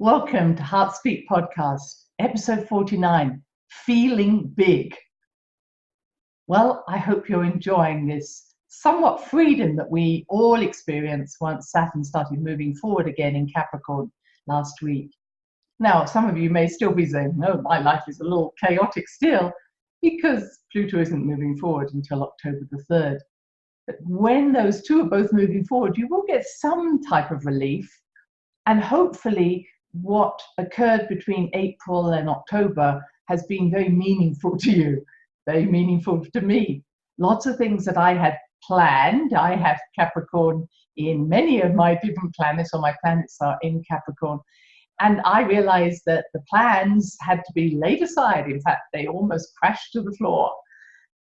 Welcome to Heart Speak Podcast, episode 49, Feeling Big. Well, I hope you're enjoying this somewhat freedom that we all experienced once Saturn started moving forward again in Capricorn last week. Now, some of you may still be saying, no, my life is a little chaotic still, because Pluto isn't moving forward until October the 3rd. But when those two are both moving forward, you will get some type of relief, and hopefully what occurred between April and October has been very meaningful to you, very meaningful to me. Lots of things that I had planned. I have Capricorn in many of my different planets, or my planets are in Capricorn. And I realized that the plans had to be laid aside. In fact, they almost crashed to the floor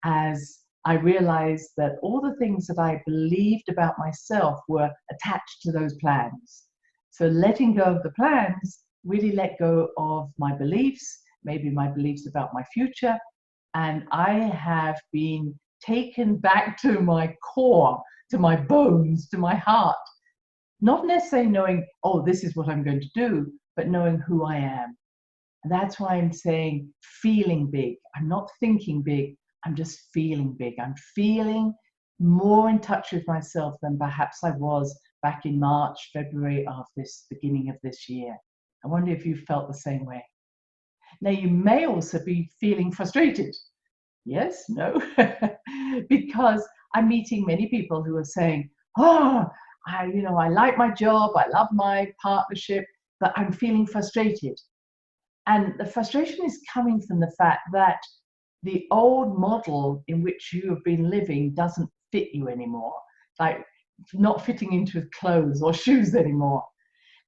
as I realized that all the things that I believed about myself were attached to those plans. So letting go of the plans, really let go of my beliefs, maybe my beliefs about my future. And I have been taken back to my core, to my bones, to my heart. Not necessarily knowing, oh, this is what I'm going to do, but knowing who I am. And that's why I'm saying feeling big. I'm not thinking big, I'm just feeling big. I'm feeling more in touch with myself than perhaps I was back in March, February of this beginning of this year. I wonder if you felt the same way. Now, you may also be feeling frustrated. Yes, no, because I'm meeting many people who are saying, oh, I like my job, I love my partnership, but I'm feeling frustrated. And the frustration is coming from the fact that the old model in which you have been living doesn't fit you anymore. Like, not fitting into clothes or shoes anymore.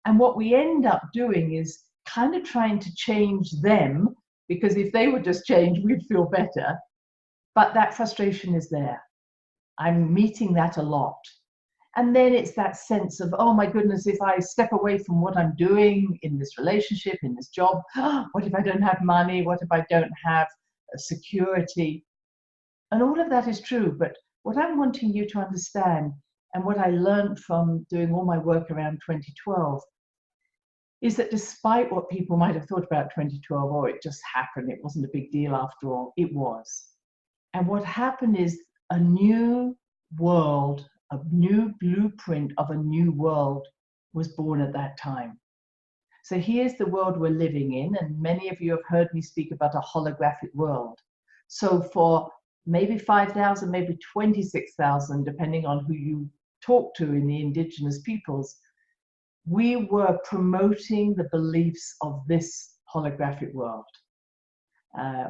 And what we end up doing is kind of trying to change them, because if they would just change, we'd feel better. But that frustration is there. I'm meeting that a lot. And then it's that sense of, oh my goodness, if I step away from what I'm doing in this relationship, in this job, what if I don't have money? What if I don't have security? And all of that is true. But what I'm wanting you to understand, and what I learned from doing all my work around 2012, is that despite what people might have thought about 2012, oh, it just happened, it wasn't a big deal after all, it was. And what happened is a new world, a new blueprint of a new world was born at that time. So here's the world we're living in, and many of you have heard me speak about a holographic world. So for maybe 5,000, maybe 26,000, depending on who you talk to in the indigenous peoples, we were promoting the beliefs of this holographic world.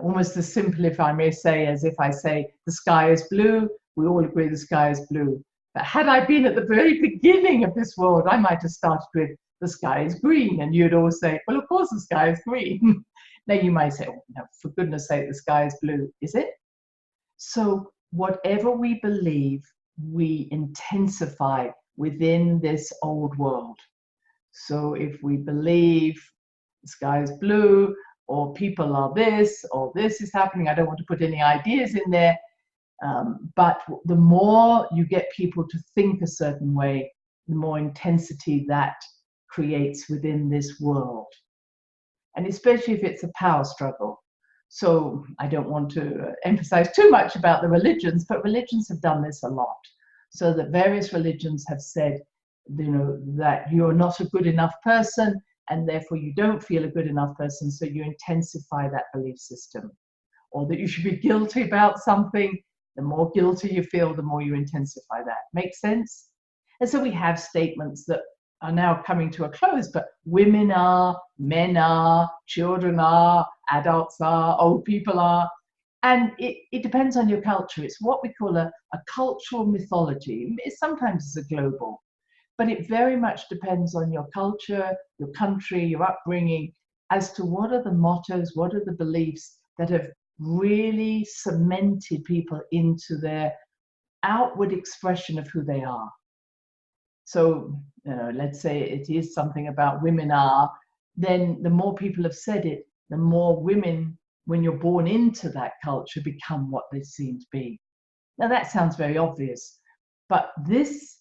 Almost as simple, if I may say, as if I say the sky is blue, we all agree the sky is blue. But had I been at the very beginning of this world, I might have started with the sky is green, and you'd all say, well, of course the sky is green. Now you might say, oh, no, for goodness sake, the sky is blue. Is it? So whatever we believe, we intensify within this old world. So if we believe the sky is blue, or people are this, or this is happening, I don't want to put any ideas in there, but the more you get people to think a certain way, the more intensity that creates within this world. And especially if it's a power struggle. So I don't want to emphasize too much about the religions, but religions have done this a lot. So that various religions have said, that you're not a good enough person, and therefore you don't feel a good enough person, so you intensify that belief system. Or that you should be guilty about something. The more guilty you feel, the more you intensify that. Make sense? And so we have statements that are now coming to a close, but women are, men are, children are, adults are, old people are. And it depends on your culture. It's what we call a cultural mythology. Sometimes it's a global, but it very much depends on your culture, your country, your upbringing, as to what are the mottos, what are the beliefs that have really cemented people into their outward expression of who they are. So let's say it is something about women are, then the more people have said it, the more women, when you're born into that culture, become what they seem to be. Now that sounds very obvious, but these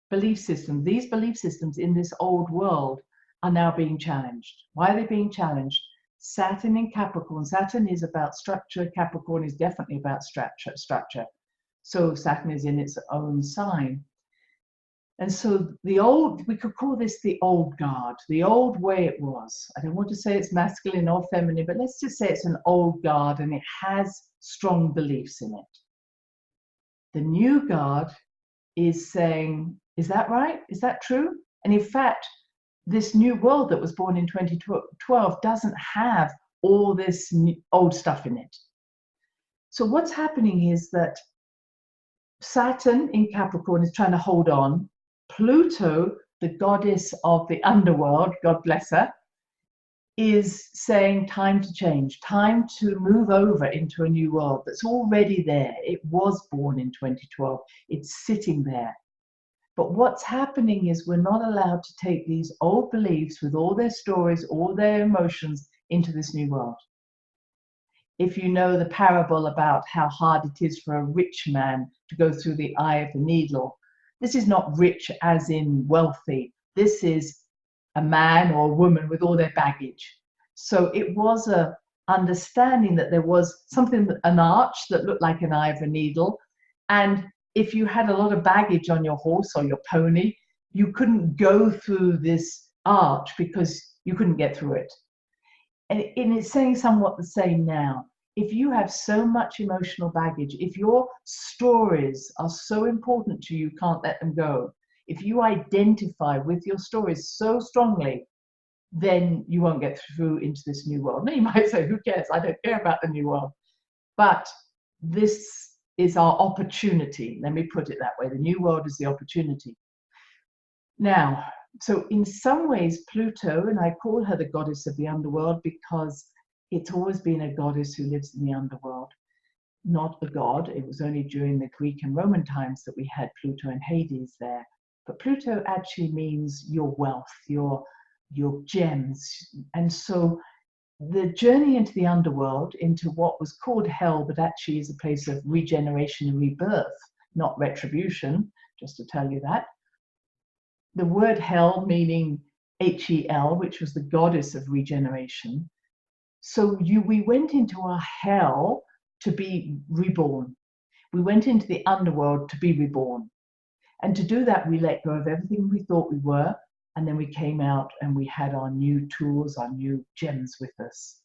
belief systems in this old world are now being challenged. Why are they being challenged? Saturn in Capricorn. Saturn is about structure. Capricorn is definitely about structure. So Saturn is in its own sign. And so the old, we could call this the old guard, the old way it was. I don't want to say it's masculine or feminine, but let's just say it's an old guard and it has strong beliefs in it. The new guard is saying, is that right? Is that true? And in fact, this new world that was born in 2012 doesn't have all this old stuff in it. So what's happening is that Saturn in Capricorn is trying to hold on. Pluto, the goddess of the underworld, God bless her, is saying time to change, time to move over into a new world that's already there. It was born in 2012. It's sitting there. But what's happening is we're not allowed to take these old beliefs with all their stories, all their emotions into this new world. If you know the parable about how hard it is for a rich man to go through the eye of the needle, this is not rich as in wealthy. This is a man or a woman with all their baggage. So it was a understanding that there was something, an arch that looked like an eye of a needle. And if you had a lot of baggage on your horse or your pony, you couldn't go through this arch because you couldn't get through it. And it's saying somewhat the same now. If you have so much emotional baggage, if your stories are so important to you, you can't let them go. If you identify with your stories so strongly, then you won't get through into this new world. Now you might say, who cares? I don't care about the new world. But this is our opportunity. Let me put it that way. The new world is the opportunity. Now, so in some ways, Pluto, and I call her the goddess of the underworld because it's always been a goddess who lives in the underworld, not a god. It was only during the Greek and Roman times that we had Pluto and Hades there. But Pluto actually means your wealth, your gems. And so the journey into the underworld, into what was called hell, but actually is a place of regeneration and rebirth, not retribution, just to tell you that. The word hell meaning H-E-L, which was the goddess of regeneration. So we went into our hell to be reborn. We went into the underworld to be reborn. And to do that, we let go of everything we thought we were. And then we came out and we had our new tools, our new gems with us.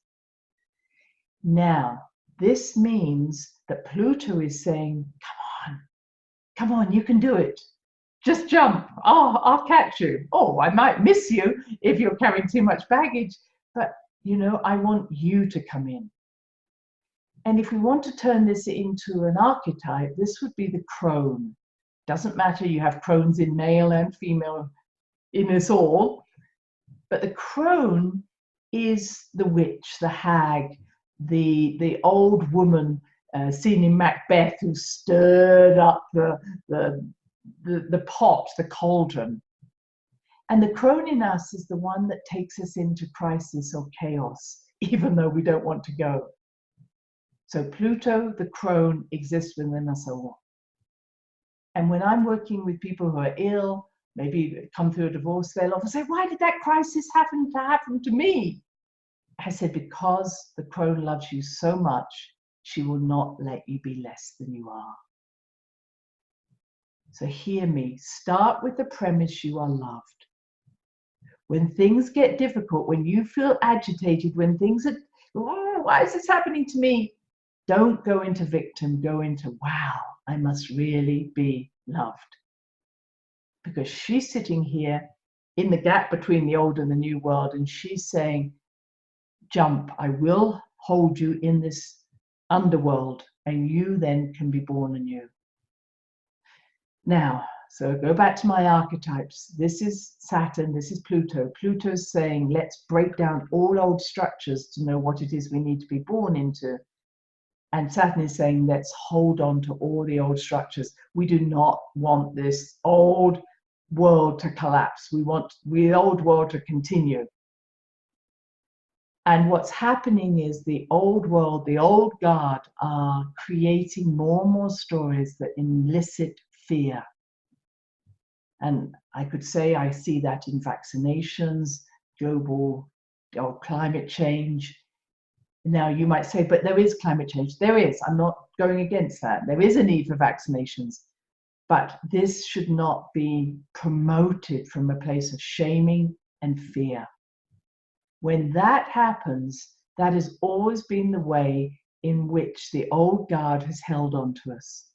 Now, this means that Pluto is saying, come on, you can do it. Just jump. Oh, I'll catch you. Oh, I might miss you if you're carrying too much baggage. But, you know, I want you to come in. And if we want to turn this into an archetype, this would be the crone. Doesn't matter, you have crones in male and female in us all. But the crone is the witch, the hag, the old woman seen in Macbeth who stirred up the pot, the cauldron. And the crone in us is the one that takes us into crisis or chaos, even though we don't want to go. So Pluto, the crone, exists within us all. And when I'm working with people who are ill, maybe come through a divorce, they'll often say, why did that crisis happen to me? I said, because the crone loves you so much, she will not let you be less than you are. So hear me, start with the premise you are loved. When things get difficult, when you feel agitated, when things are, oh, why is this happening to me? Don't go into victim, go into, wow, I must really be loved. Because she's sitting here in the gap between the old and the new world, and she's saying, jump, I will hold you in this underworld, and you then can be born anew. Now, so go back to my archetypes. This is Saturn, this is Pluto. Pluto's saying, let's break down all old structures to know what it is we need to be born into. And Saturn is saying, let's hold on to all the old structures. We do not want this old world to collapse. We want the old world to continue. And what's happening is the old world, the old guard are creating more and more stories that elicit fear. And I could say I see that in vaccinations, global or climate change. Now you might say, but there is climate change. There is. I'm not going against that. There is a need for vaccinations. But this should not be promoted from a place of shaming and fear. When that happens, that has always been the way in which the old guard has held on to us.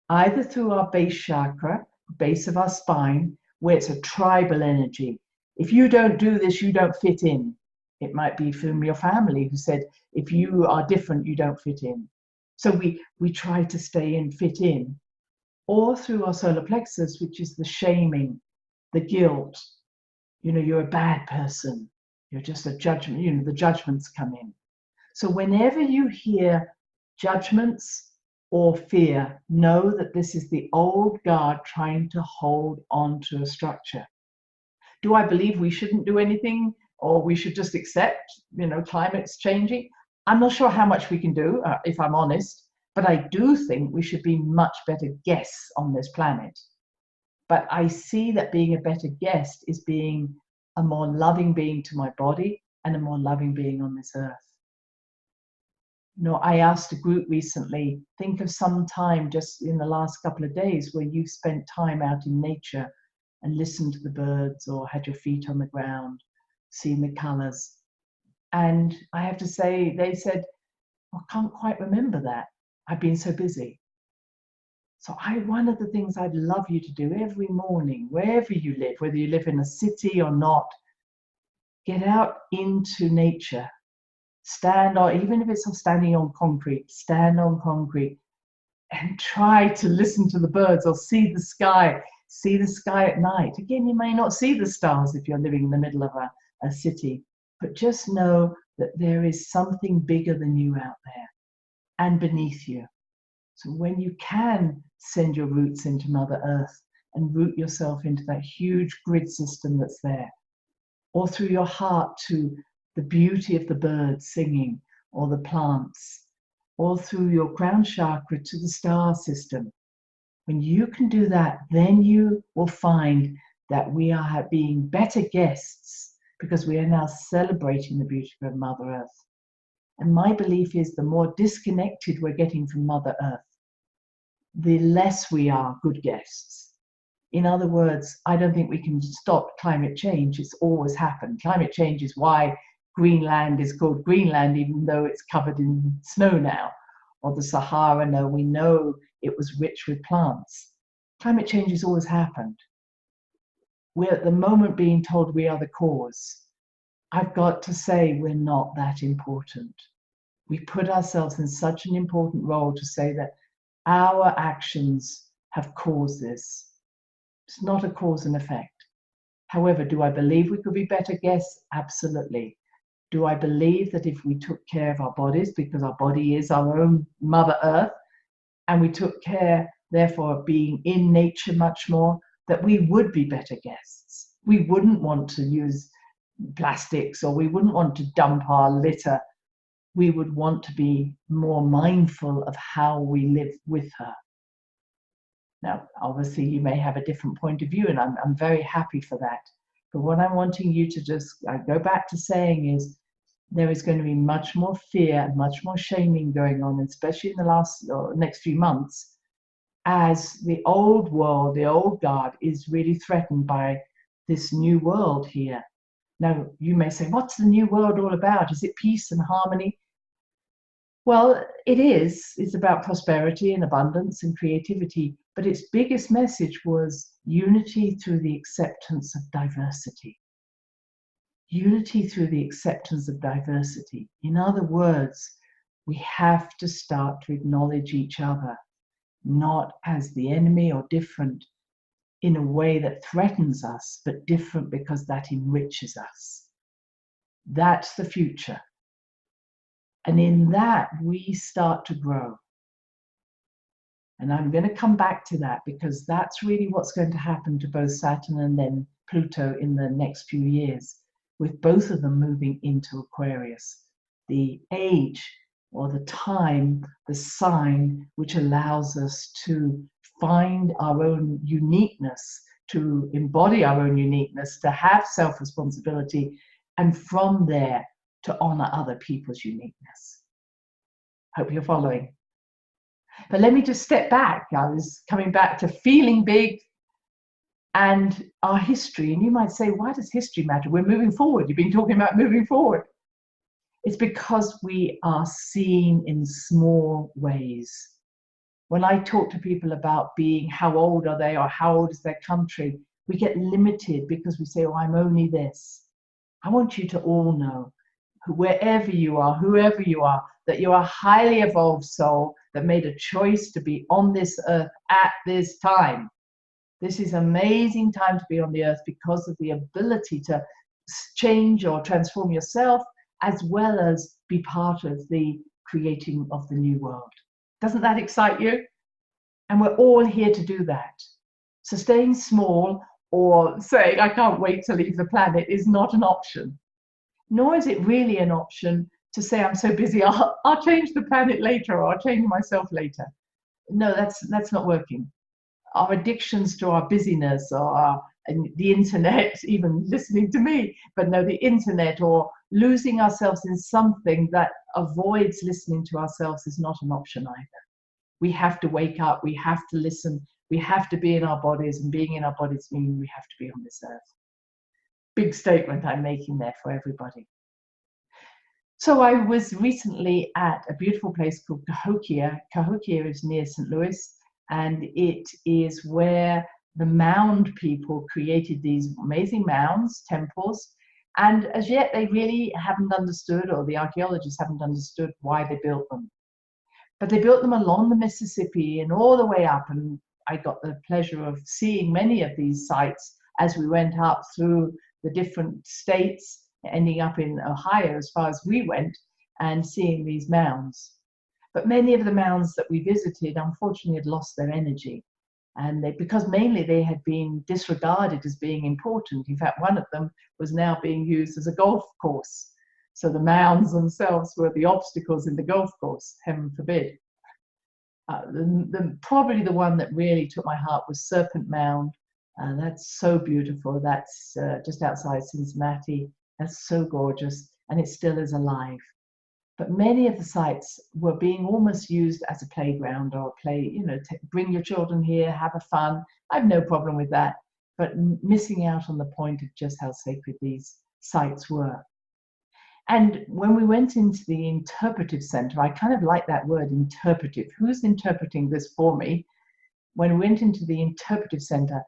Either through our base chakra, base of our spine, where it's a tribal energy. If you don't do this, you don't fit in. It might be from your family who said, if you are different, you don't fit in. So we try to stay and fit in. Or through our solar plexus, which is the shaming, the guilt. You're a bad person. You're just a judgment. The judgments come in. So whenever you hear judgments or fear, know that this is the old guard trying to hold on to a structure. Do I believe we shouldn't do anything, or we should just accept, climate's changing? I'm not sure how much we can do, if I'm honest, but I do think we should be much better guests on this planet. But I see that being a better guest is being a more loving being to my body and a more loving being on this earth. I asked a group recently, think of some time just in the last couple of days where you spent time out in nature and listened to the birds or had your feet on the ground, seen the colors. And I have to say, they said, I can't quite remember that. I've been so busy. So one of the things I'd love you to do every morning, wherever you live, whether you live in a city or not, get out into nature. Stand on, even if it's standing on concrete, stand on concrete and try to listen to the birds or see the sky at night. Again, you may not see the stars if you're living in the middle of a city, but just know that there is something bigger than you out there and beneath you. So when you can send your roots into Mother Earth and root yourself into that huge grid system that's there, or through your heart to the beauty of the birds singing or the plants, or through your crown chakra to the star system. When you can do that, then you will find that we are being better guests because we are now celebrating the beauty of Mother Earth. And my belief is the more disconnected we're getting from Mother Earth, the less we are good guests. In other words, I don't think we can stop climate change. It's always happened. Climate change is why Greenland is called Greenland, even though it's covered in snow now. Or the Sahara, no, we know it was rich with plants. Climate change has always happened. We're at the moment being told we are the cause. I've got to say we're not that important. We put ourselves in such an important role to say that our actions have caused this. It's not a cause and effect. However, do I believe we could be better guests? Absolutely. Do I believe that if we took care of our bodies, because our body is our own Mother Earth, and we took care, therefore, of being in nature much more, that we would be better guests? We wouldn't want to use plastics, or we wouldn't want to dump our litter. We would want to be more mindful of how we live with her. Now, obviously, you may have a different point of view, and I'm very happy for that. But what I'm wanting you to just go back to saying is, there is going to be much more fear and much more shaming going on, especially in the next few months, as the old world, the old guard, is really threatened by this new world here. Now, you may say, what's the new world all about? Is it peace and harmony? Well, it is. It's about prosperity and abundance and creativity, but its biggest message was unity through the acceptance of diversity. Unity through the acceptance of diversity. In other words, we have to start to acknowledge each other, not as the enemy or different in a way that threatens us, but different because that enriches us. That's the future. And in that, we start to grow. And I'm going to come back to that because that's really what's going to happen to both Saturn and then Pluto in the next few years, with both of them moving into Aquarius. The age or the time, the sign which allows us to find our own uniqueness to embody our own uniqueness, to have self-responsibility, and from there to honor other people's uniqueness. Hope you're following. But let me just step back. I was coming back to feeling big and our history. And you might say, why does history matter? We're moving forward. You've been talking about moving forward. It's because we are seen in small ways. When I talk to people about being, how old are they or how old is their country, we get limited because we say, oh, I'm only this. I want you to all know, wherever you are, whoever you are, that you're a highly evolved soul that made a choice to be on this earth at this time. This is an amazing time to be on the earth because of the ability to change or transform yourself, as well as be part of the creating of the new world. Doesn't that excite you? And we're all here to do that. So staying small or saying, I can't wait to leave the planet is not an option. Nor is it really an option to say, I'm so busy, I'll change the planet later, or I'll change myself later. No, that's not working. Our addictions to our busyness, or the internet, even listening to me, but no, the internet, or losing ourselves in something that avoids listening to ourselves is not an option either. We have to wake up, we have to listen, we have to be in our bodies, and being in our bodies means we have to be on this earth. Big statement I'm making there for everybody. So I was recently at a beautiful place called Cahokia. Cahokia is near St. Louis, and it is where the Mound people created these amazing mounds, temples, and as yet they really haven't understood, or the archaeologists haven't understood, why they built them. But they built them along the Mississippi and all the way up, and I got the pleasure of seeing many of these sites as we went up through the different states, ending up in Ohio as far as we went, and seeing these mounds. But many of the mounds that we visited unfortunately had lost their energy, and because mainly they had been disregarded as being important. In fact, one of them was now being used as a golf course. So the mounds themselves were the obstacles in the golf course, heaven forbid. Probably the one that really took my heart was Serpent Mound. That's so beautiful. That's just outside Cincinnati. That's so gorgeous, and it still is alive. But many of the sites were being almost used as a playground or bring your children here, have a fun. I have no problem with that, but missing out on the point of just how sacred these sites were. And when we went into the interpretive center, I kind of like that word, interpretive. Who's interpreting this for me? When we went into the interpretive center,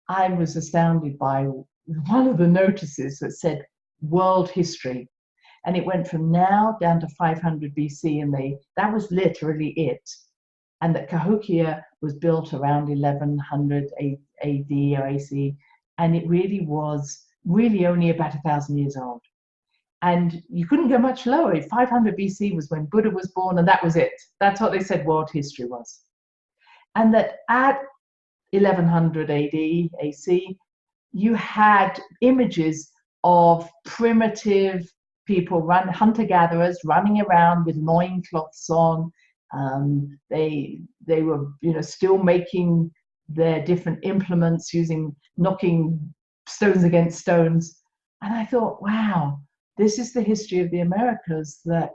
I was astounded by one of the notices that said world history. And it went from now down to 500 BC, and that was literally it. And that Cahokia was built around 1100 AD or AC, and it really was only about 1,000 years old. And you couldn't go much lower. 500 BC was when Buddha was born, and that was it. That's what they said world history was. And that at 1100 AD, AC, you had images of primitive people, hunter-gatherers, running around with loincloths on. They were, still making their different implements, knocking stones against stones. And I thought, wow, this is the history of the Americas that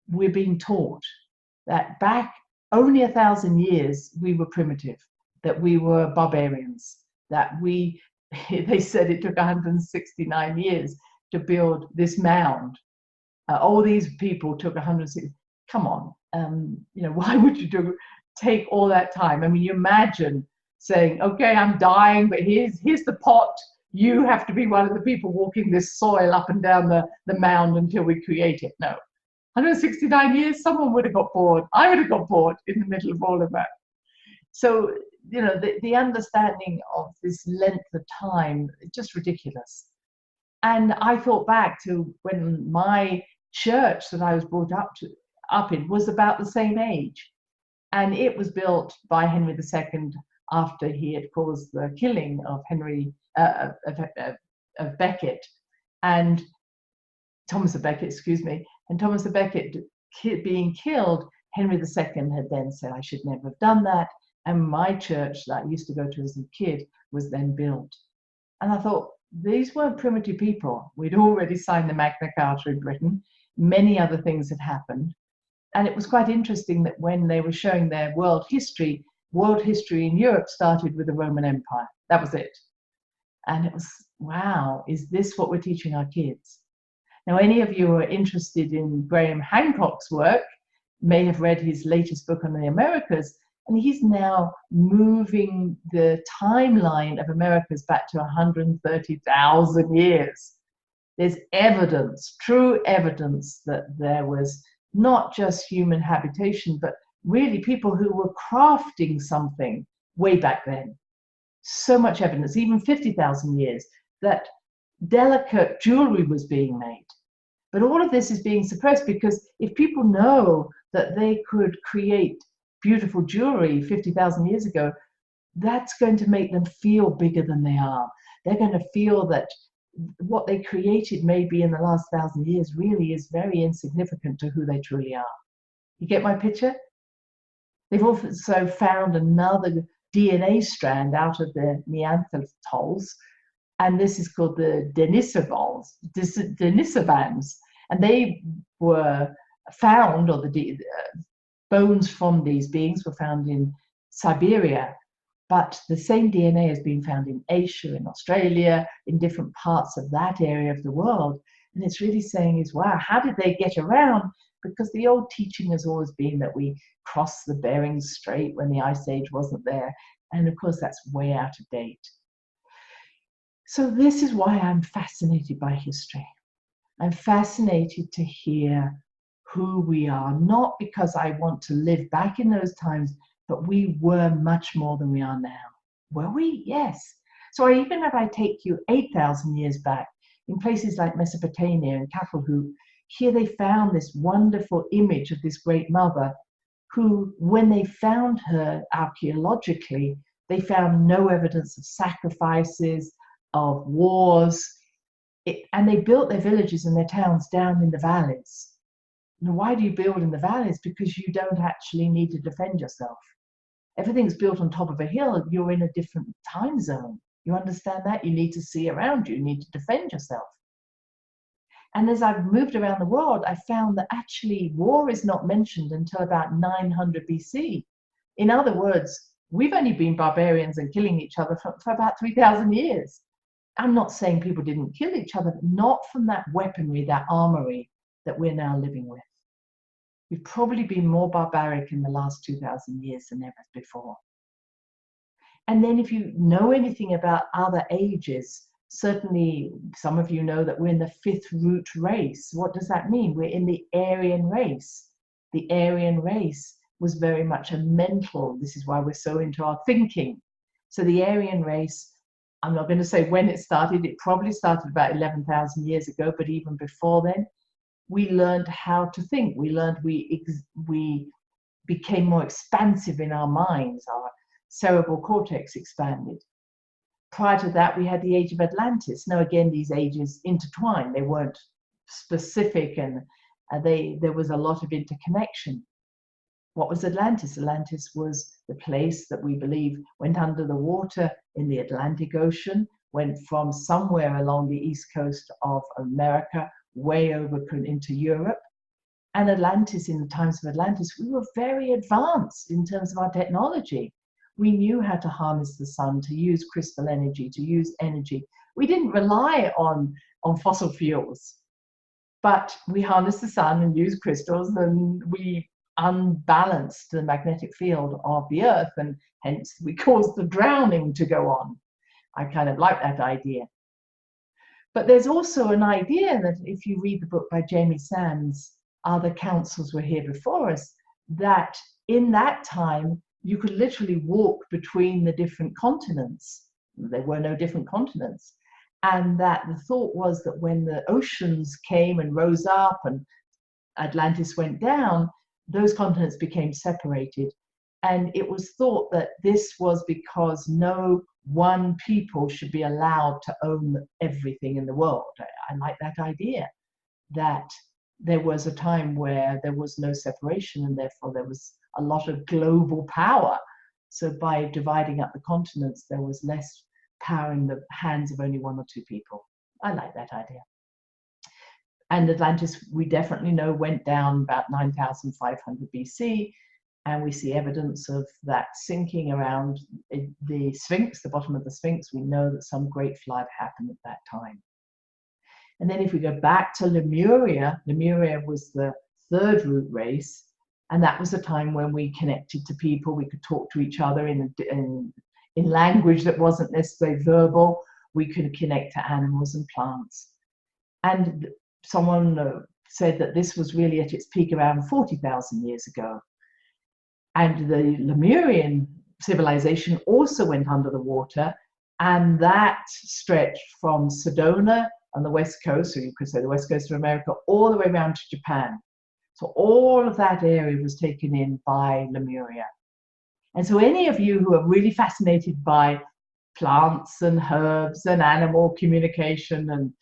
we're being taught. That back only 1,000 years, we were primitive, that we were barbarians, that they said it took 169 years to build this mound. All these people took 160. Come on, why would you take all that time? I mean, you imagine saying, okay, I'm dying, but here's the pot. You have to be one of the people walking this soil up and down the mound until we create it. No, 169 years, someone would have got bored. I would have got bored in the middle of all of that. So, the understanding of this length of time is just ridiculous. And I thought back to when my church that I was brought up in was about the same age. And it was built by Henry II after he had caused the killing of of Becket and Thomas of Becket, and Thomas of Becket being killed. Henry II had then said, I should never have done that. And my church that I used to go to as a kid was then built. And I thought, these weren't primitive people. We'd already signed the Magna Carta in Britain. Many other things had happened. And it was quite interesting that when they were showing their world history in Europe started with the Roman Empire. That was it. And it was, wow, is this what we're teaching our kids? Now, any of you who are interested in Graham Hancock's work may have read his latest book on the Americas, and he's now moving the timeline of Americas back to 130,000 years. There's evidence, true evidence, that there was not just human habitation, but really people who were crafting something way back then. So much evidence, even 50,000 years, that delicate jewelry was being made. But all of this is being suppressed because if people know that they could create beautiful jewelry 50,000 years ago, that's going to make them feel bigger than they are. They're going to feel that what they created maybe in the last 1,000 years really is very insignificant to who they truly are. You get my picture? They've also found another DNA strand out of the Neanderthals, and this is called the Denisovans, and they were found, or the bones from these beings were found in Siberia, but the same DNA has been found in Asia, in Australia, in different parts of that area of the world. And it's really saying is, wow, how did they get around? Because the old teaching has always been that we crossed the Bering Strait when the Ice Age wasn't there. And of course, that's way out of date. So this is why I'm fascinated by history. I'm fascinated to hear who we are, not because I want to live back in those times, but we were much more than we are now. Were we? Yes. So even if I take you 8,000 years back, in places like Mesopotamia and Catalhoot, here they found this wonderful image of this great mother who, when they found her archaeologically, they found no evidence of sacrifices, of wars, and they built their villages and their towns down in the valleys. Now, why do you build in the valleys? Because you don't actually need to defend yourself. Everything's built on top of a hill. You're in a different time zone. You understand that? You need to see around you. You need to defend yourself. And as I've moved around the world, I found that actually war is not mentioned until about 900 BC. In other words, we've only been barbarians and killing each other for about 3,000 years. I'm not saying people didn't kill each other, but not from that weaponry, that armory that we're now living with. We've probably been more barbaric in the last 2,000 years than ever before. And then if you know anything about other ages, certainly some of you know that we're in the 5th root race. What does that mean? We're in the Aryan race. The Aryan race was very much a mental, this is why we're so into our thinking. So the Aryan race, I'm not going to say when it probably started about 11,000 years ago, but even before then, we learned how to think. We learned we became more expansive in our minds. Our cerebral cortex expanded. Prior to that, we had the age of Atlantis. Now, again, these ages intertwined. They weren't specific, and there was a lot of interconnection. What was Atlantis? Atlantis was the place that we believe went under the water in the Atlantic Ocean, went from somewhere along the east coast of America, way over into Europe. And Atlantis, in the times of Atlantis, we were very advanced in terms of our technology. We knew how to harness the sun, to use crystal energy, to use energy. We didn't rely on fossil fuels, but we harnessed the sun and used crystals, and we unbalanced the magnetic field of the earth, and hence we caused the drowning to go on. I kind of like that idea. But there's also an idea that if you read the book by Jamie Sam's, Other Councils Were Here Before Us, that in that time, you could literally walk between the different continents. There were no different continents. And that the thought was that when the oceans came and rose up and Atlantis went down, those continents became separated. And it was thought that this was because no one people should be allowed to own everything in the world. I like that idea, that there was a time where there was no separation, and therefore there was a lot of global power. So by dividing up the continents, there was less power in the hands of only one or two people. I like that idea. And Atlantis, we definitely know, went down about 9,500 BC, and we see evidence of that sinking around the Sphinx, the bottom of the Sphinx. We know that some great flood happened at that time. And then if we go back to Lemuria, Lemuria was the third root race, and that was a time when we connected to people. We could talk to each other in language that wasn't necessarily verbal. We could connect to animals and plants. And someone said that this was really at its peak around 40,000 years ago. And the Lemurian civilization also went under the water, and that stretched from Sedona on the west coast, or you could say the west coast of America, all the way around to Japan. So all of that area was taken in by Lemuria. And so any of you who are really fascinated by plants and herbs and animal communication and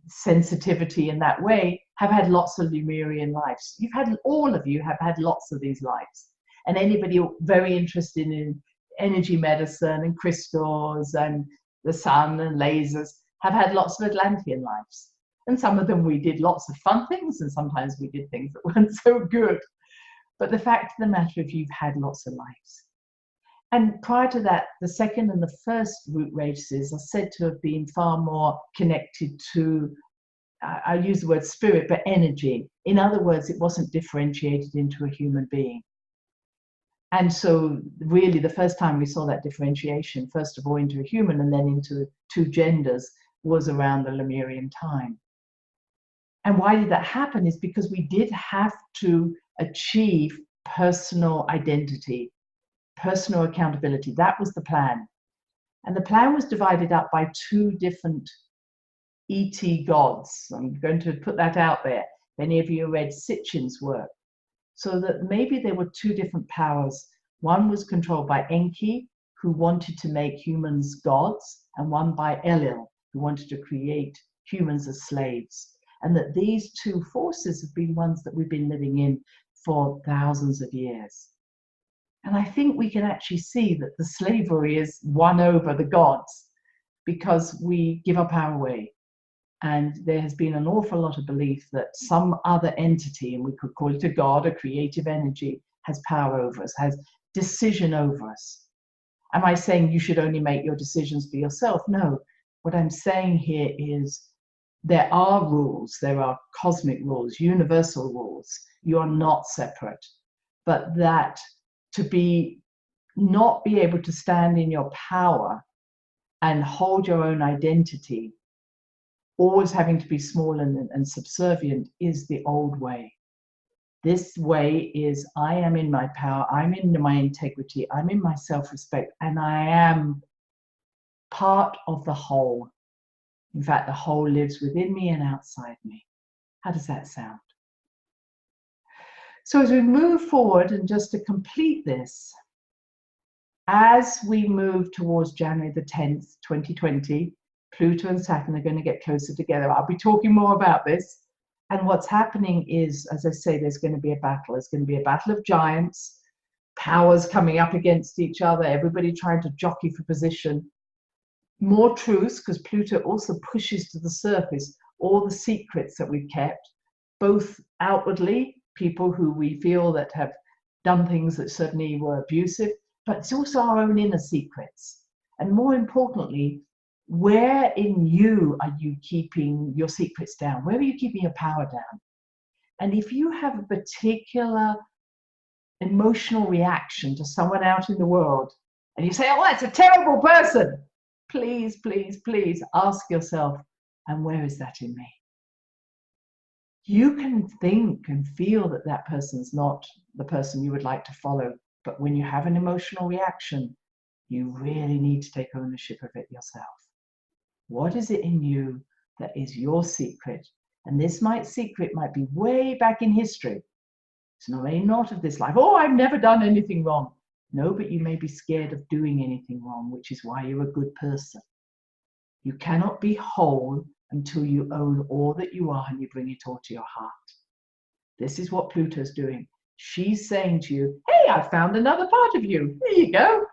sensitivity in that way have had lots of Lemurian lives. All of you have had lots of these lives. And anybody very interested in energy medicine and crystals and the sun and lasers have had lots of Atlantean lives. And some of them we did lots of fun things, and sometimes we did things that weren't so good. But the fact of the matter is, you've had lots of lives. And prior to that, the second and the first root races are said to have been far more connected to, I use the word spirit, but energy. In other words, it wasn't differentiated into a human being. And so really the first time we saw that differentiation, first of all into a human and then into two genders, was around the Lemurian time. And why did that happen is because we did have to achieve personal identity, personal accountability. That was the plan. And the plan was divided up by two different ET gods. I'm going to put that out there. If any of you read Sitchin's work, so that maybe there were two different powers. One was controlled by Enki, who wanted to make humans gods, and one by Elil, who wanted to create humans as slaves. And that these two forces have been ones that we've been living in for thousands of years. And I think we can actually see that the slavery is won over the gods because we give our power away. And there has been an awful lot of belief that some other entity, and we could call it a god, a creative energy, has power over us, has decision over us. Am I saying you should only make your decisions for yourself? No. What I'm saying here is there are rules, there are cosmic rules, universal rules. You are not separate. But that to not be able to stand in your power and hold your own identity, always having to be small and subservient, is the old way. This way is, I am in my power, I'm in my integrity, I'm in my self-respect, and I am part of the whole. In fact, the whole lives within me and outside me. How does that sound? So as we move forward, and just to complete this, as we move towards January the 10th, 2020, Pluto and Saturn are going to get closer together. I'll be talking more about this. And what's happening is, as I say, there's going to be a battle. There's going to be a battle of giants, powers coming up against each other, everybody trying to jockey for position. More truths, because Pluto also pushes to the surface all the secrets that we've kept, both outwardly, people who we feel that have done things that certainly were abusive, but it's also our own inner secrets. And more importantly, where in you are you keeping your secrets down? Where are you keeping your power down? And if you have a particular emotional reaction to someone out in the world, and you say, oh, that's a terrible person, please, please, please ask yourself, and where is that in me? You can think and feel that that person's not the person you would like to follow, but when you have an emotional reaction, you really need to take ownership of it yourself. What is it in you that is your secret? And this secret might be way back in history. It's not of this life. Oh, I've never done anything wrong. No, but you may be scared of doing anything wrong, which is why you're a good person. You cannot be whole until you own all that you are and you bring it all to your heart. This is what Pluto's doing. She's saying to you, hey, I found another part of you. Here you go.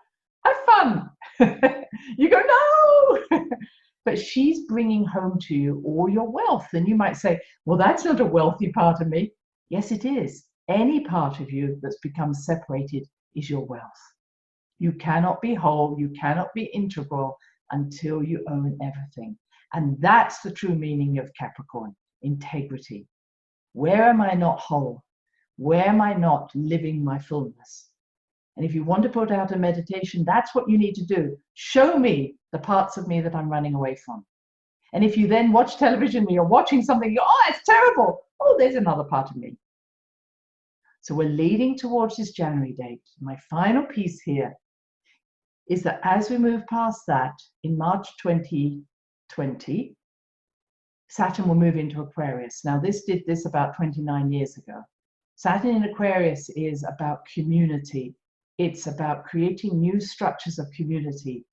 Have fun. You go, no! But she's bringing home to you all your wealth. And you might say, well, that's not a wealthy part of me. Yes, it is. Any part of you that's become separated is your wealth. You cannot be whole, you cannot be integral until you own everything. And that's the true meaning of Capricorn, integrity. Where am I not whole? Where am I not living my fullness? And if you want to put out a meditation, that's what you need to do. Show me the parts of me that I'm running away from. And if you then watch television and you're watching something, you go, oh, it's terrible. Oh, there's another part of me. So we're leading towards this January date. My final piece here is that as we move past that, in March 2020, Saturn will move into Aquarius. Now, this did this about 29 years ago. Saturn in Aquarius is about community. It's about creating new structures of community,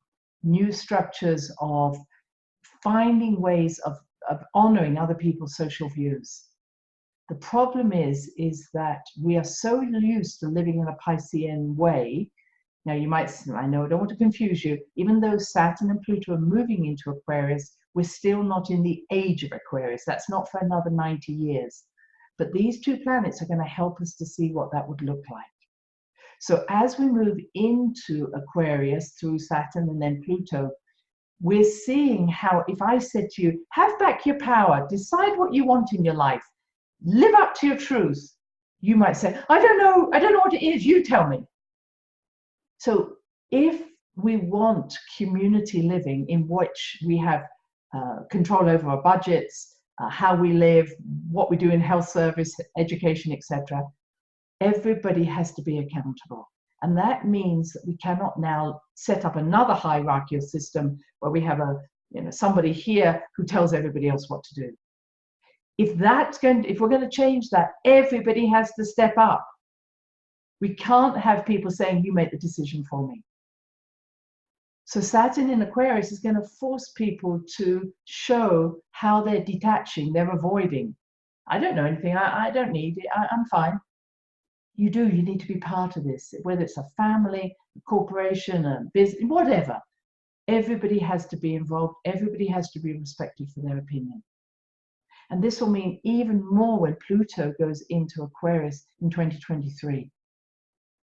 new structures of finding ways of honoring other people's social views. The problem is that we are so used to living in a Piscean way. Now you might say, I know I don't want to confuse you, even though Saturn and Pluto are moving into Aquarius, we're still not in the age of Aquarius. That's not for another 90 years. But these two planets are going to help us to see what that would look like. So as we move into Aquarius through Saturn and then Pluto, we're seeing how, if I said to you, have back your power, decide what you want in your life, live up to your truth, you might say, I don't know what it is, you tell me. So if we want community living in which we have control over our budgets, how we live, what we do in health service, education, etc., everybody has to be accountable. And that means that we cannot now set up another hierarchical system where we have somebody here who tells everybody else what to do. If we're going to change that, everybody has to step up. We can't have people saying, you make the decision for me. So Saturn in Aquarius is going to force people to show how they're detaching, they're avoiding. I don't know anything, I don't need it, I'm fine. You do, you need to be part of this, whether it's a family, a corporation, a business, whatever. Everybody has to be involved, everybody has to be respected for their opinion. And this will mean even more when Pluto goes into Aquarius in 2023.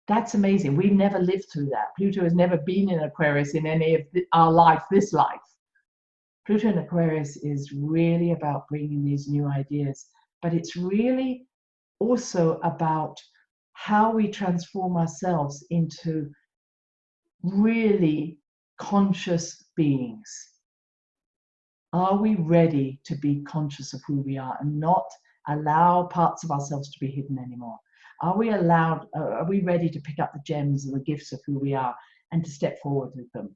That's amazing. We've never lived through that. Pluto has never been in Aquarius in any of our life, this life. Pluto in Aquarius is really about bringing these new ideas, but it's really also about how we transform ourselves into really conscious beings. Are we ready to be conscious of who we are and not allow parts of ourselves to be hidden anymore? Are we ready to pick up the gems and the gifts of who we are and to step forward with them?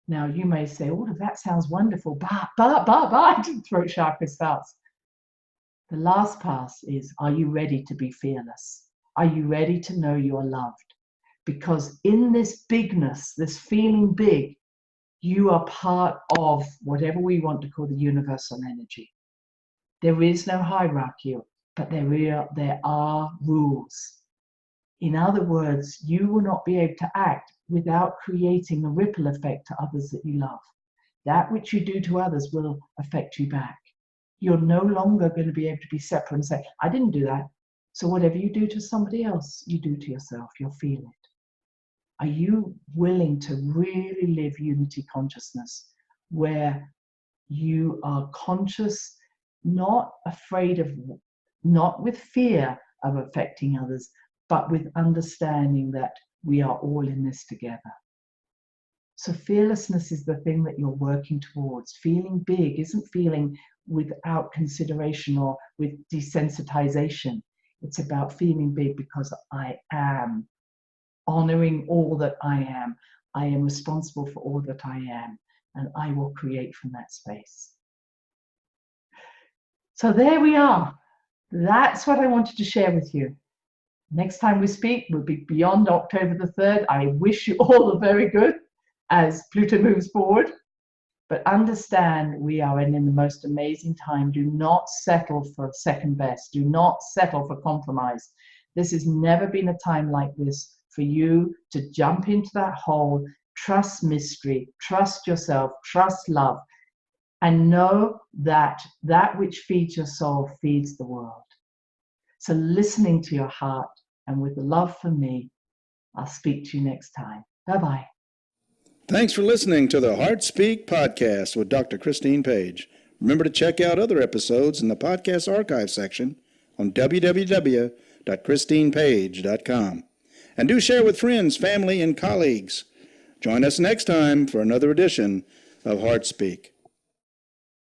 Now you may say, oh, that sounds wonderful, but throat chakra starts. The last pass is, are you ready to be fearless? Are you ready to know you are loved? Because in this bigness, this feeling big, you are part of whatever we want to call the universal energy. There is no hierarchy, but there are rules. In other words, you will not be able to act without creating a ripple effect to others that you love. That which you do to others will affect you back. You're no longer going to be able to be separate and say, I didn't do that. So whatever you do to somebody else, you do to yourself. You'll feel it. Are you willing to really live unity consciousness where you are conscious, not afraid of, not with fear of affecting others, but with understanding that we are all in this together? So fearlessness is the thing that you're working towards. Feeling big isn't feeling without consideration or with desensitization. It's about feeling big because I am honoring all that I am. I am responsible for all that I am, and I will create from that space. So there we are. That's what I wanted to share with you. Next time we speak will be beyond October the 3rd. I wish you all the very good as Pluto moves forward. But understand we are in the most amazing time. Do not settle for second best. Do not settle for compromise. This has never been a time like this for you to jump into that hole, trust mystery, trust yourself, trust love, and know that that which feeds your soul feeds the world. So listening to your heart and with love for me, I'll speak to you next time. Bye-bye. Thanks for listening to the Heart Speak podcast with Dr. Christine Page. Remember to check out other episodes in the podcast archive section on www.christinepage.com. And do share with friends, family, and colleagues. Join us next time for another edition of Heart Speak.